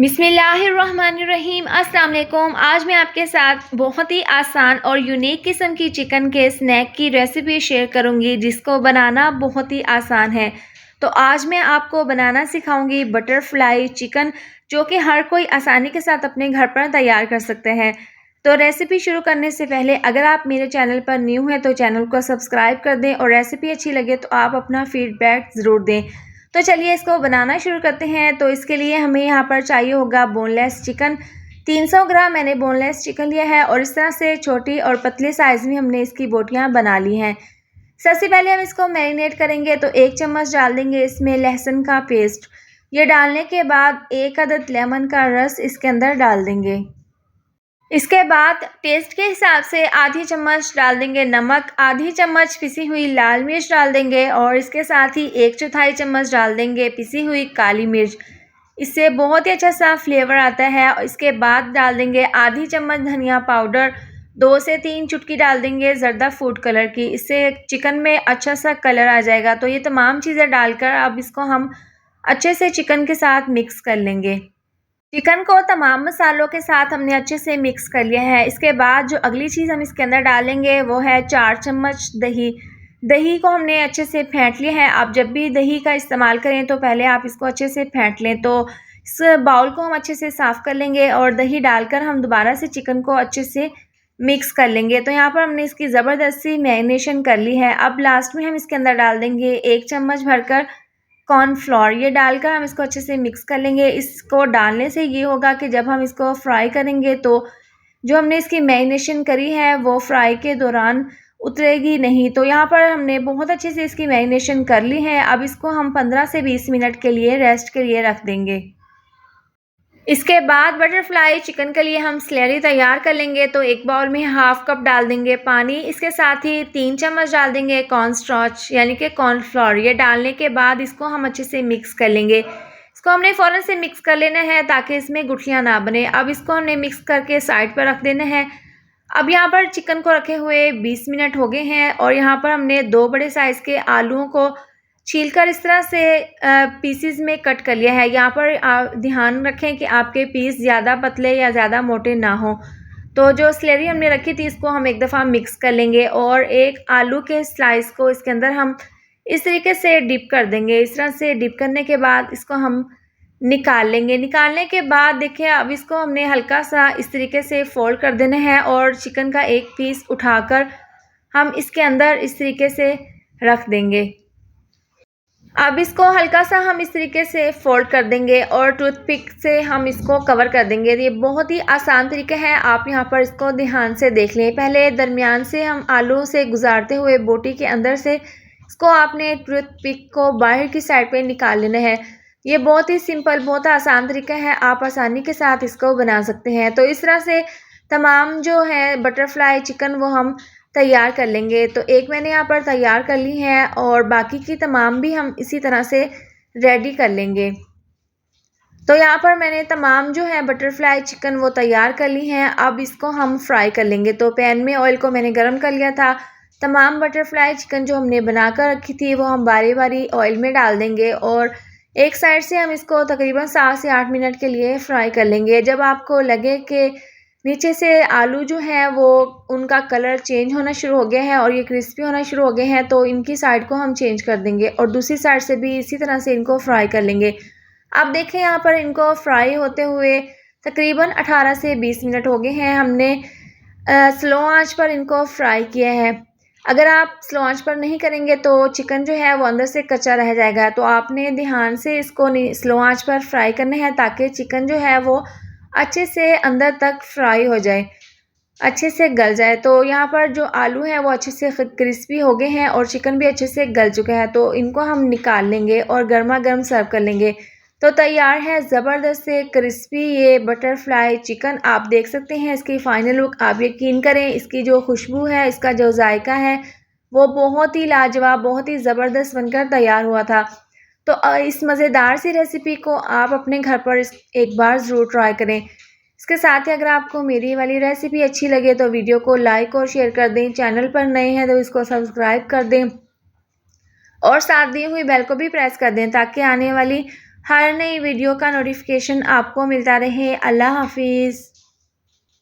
बिस्मिल्लाहिर्रहमानिर्रहीम। अस्सलाम वालेकुम। आज मैं आपके साथ बहुत ही आसान और यूनिक किस्म की चिकन के स्नैक की रेसिपी शेयर करूंगी जिसको बनाना बहुत ही आसान है। तो आज मैं आपको बनाना सिखाऊंगी बटरफ्लाई चिकन, जो कि हर कोई आसानी के साथ अपने घर पर तैयार कर सकते हैं। तो रेसिपी शुरू करने से पहले अगर आप मेरे चैनल पर न्यू हैं तो चैनल को सब्सक्राइब कर दें और रेसिपी अच्छी लगे तो आप अपना फीडबैक ज़रूर दें। तो चलिए इसको बनाना शुरू करते हैं। तो इसके लिए हमें यहाँ पर चाहिए होगा बोनलेस चिकन। 300 ग्राम मैंने बोनलेस चिकन लिया है और इस तरह से छोटी और पतले साइज़ में हमने इसकी बोटियाँ बना ली हैं। सबसे पहले हम इसको मैरिनेट करेंगे। तो 1 चम्मच डाल देंगे इसमें लहसुन का पेस्ट। ये डालने के बाद 1 अदद लेमन का रस इसके अंदर डाल देंगे। इसके बाद टेस्ट के हिसाब से आधी चम्मच डाल देंगे नमक, आधी चम्मच पिसी हुई लाल मिर्च डाल देंगे और इसके साथ ही 1/4 चम्मच डाल देंगे पिसी हुई काली मिर्च। इससे बहुत ही अच्छा सा फ्लेवर आता है। और इसके बाद डाल देंगे आधी चम्मच धनिया पाउडर, 2 से 3 चुटकी डाल देंगे ज़र्दा फूड कलर की। इससे चिकन में अच्छा सा कलर आ जाएगा। तो ये तमाम चीज़ें डालकर अब इसको हम अच्छे से चिकन के साथ मिक्स कर लेंगे। चिकन को तमाम मसालों के साथ हमने अच्छे से मिक्स कर लिया है। इसके बाद जो अगली चीज़ हम इसके अंदर डालेंगे वो है 4 चम्मच दही। दही को हमने अच्छे से फेंट लिया है। आप जब भी दही का इस्तेमाल करें तो पहले आप इसको अच्छे से फेंट लें। तो इस बाउल को हम अच्छे से साफ़ कर लेंगे और दही डालकर हम दोबारा से चिकन को अच्छे से मिक्स कर लेंगे। तो यहाँ पर हमने इसकी ज़बरदस्ती मैरिनेशन कर ली है। अब लास्ट में हम इसके अंदर डाल देंगे 1 चम्मच भरकर कॉर्नफ्लोर। ये डालकर हम इसको अच्छे से मिक्स कर लेंगे। इसको डालने से ये होगा कि जब हम इसको फ्राई करेंगे तो जो हमने इसकी मैरिनेशन करी है वो फ्राई के दौरान उतरेगी नहीं। तो यहाँ पर हमने बहुत अच्छे से इसकी मैरिनेशन कर ली है। अब इसको हम 15 से 20 मिनट के लिए रेस्ट के लिए रख देंगे। इसके बाद बटरफ्लाई चिकन के लिए हम स्लैरी तैयार कर लेंगे। तो एक बाउल में 1/2 कप डाल देंगे पानी। इसके साथ ही 3 चम्मच डाल देंगे कॉर्नस्टार्च यानी कि कॉर्नफ्लोर। ये डालने के बाद इसको हम अच्छे से मिक्स कर लेंगे। इसको हमने फ़ौरन से मिक्स कर लेना है ताकि इसमें गुठलियाँ ना बने। अब इसको हमने मिक्स करके साइड पर रख देना है। अब यहाँ पर चिकन को रखे हुए 20 मिनट हो गए हैं और यहाँ पर हमने 2 बड़े साइज़ के आलूओं को छीलकर इस तरह से पीसेस में कट कर लिया है। यहाँ पर ध्यान रखें कि आपके पीस ज़्यादा पतले या ज़्यादा मोटे ना हों। तो जो स्लैरी हमने रखी थी इसको हम एक दफ़ा मिक्स कर लेंगे और एक आलू के स्लाइस को इसके अंदर हम इस तरीके से डिप कर देंगे। इस तरह से डिप करने के बाद इसको हम निकाल लेंगे। निकालने के बाद देखिए अब इसको हमने हल्का सा इस तरीके से फोल्ड कर देना है और चिकन का एक पीस उठाकर हम इसके अंदर इस तरीके से रख देंगे। अब इसको हल्का सा हम इस तरीके से फोल्ड कर देंगे और टूथपिक से हम इसको कवर कर देंगे। ये बहुत ही आसान तरीका है। आप यहाँ पर इसको ध्यान से देख लें। पहले दरमियान से हम आलू से गुजारते हुए बोटी के अंदर से इसको आपने टूथपिक को बाहर की साइड पे निकाल लेना है। ये बहुत ही सिंपल, बहुत आसान तरीका है। आप आसानी के साथ इसको बना सकते हैं। तो इस तरह से तमाम जो है बटरफ्लाई चिकन वो हम तैयार कर लेंगे। तो एक मैंने यहाँ पर तैयार कर ली है और बाकी की तमाम भी हम इसी तरह से रेडी कर लेंगे। तो यहाँ पर मैंने तमाम जो है बटरफ्लाई चिकन वो तैयार कर ली हैं। अब इसको हम फ्राई कर लेंगे। तो पैन में ऑयल को मैंने गर्म कर लिया था। तमाम बटरफ्लाई चिकन जो हमने बना कर रखी थी वो हम बारी बारी ऑयल में डाल देंगे और एक साइड से हम इसको तकरीबन 7 से 8 मिनट के लिए फ्राई कर लेंगे। जब आपको लगे कि नीचे से आलू जो हैं वो उनका कलर चेंज होना शुरू हो गया है और ये क्रिस्पी होना शुरू हो गए हैं तो इनकी साइड को हम चेंज कर देंगे और दूसरी साइड से भी इसी तरह से इनको फ्राई कर लेंगे। अब देखें यहाँ पर इनको फ्राई होते हुए तकरीबन 18 से 20 मिनट हो गए हैं। हमने स्लो आंच पर इनको फ्राई किया है। अगर आप स्लो आंच पर नहीं करेंगे तो चिकन जो है वो अंदर से कच्चा रह जाएगा। तो आपने ध्यान से इसको स्लो आंच पर फ्राई करना है ताकि चिकन जो है वो अच्छे से अंदर तक फ्राई हो जाए, अच्छे से गल जाए। तो यहाँ पर जो आलू हैं वो अच्छे से क्रिस्पी हो गए हैं और चिकन भी अच्छे से गल चुका है। तो इनको हम निकाल लेंगे और गर्मा गर्म सर्व कर लेंगे। तो तैयार है ज़बरदस्त से क्रिस्पी ये बटरफ्लाई चिकन। आप देख सकते हैं इसकी फ़ाइनल लुक। आप यकीन करें इसकी जो खुशबू है, इसका जो जायका है वो बहुत ही लाजवाब, बहुत ही ज़बरदस्त बनकर तैयार हुआ था। तो इस मज़ेदार सी रेसिपी को आप अपने घर पर एक बार ज़रूर ट्राई करें। इसके साथ ही अगर आपको मेरी वाली रेसिपी अच्छी लगे तो वीडियो को लाइक और शेयर कर दें। चैनल पर नए हैं तो इसको सब्सक्राइब कर दें और साथ दी हुई बेल को भी प्रेस कर दें ताकि आने वाली हर नई वीडियो का नोटिफिकेशन आपको मिलता रहे। अल्लाह हाफिज़।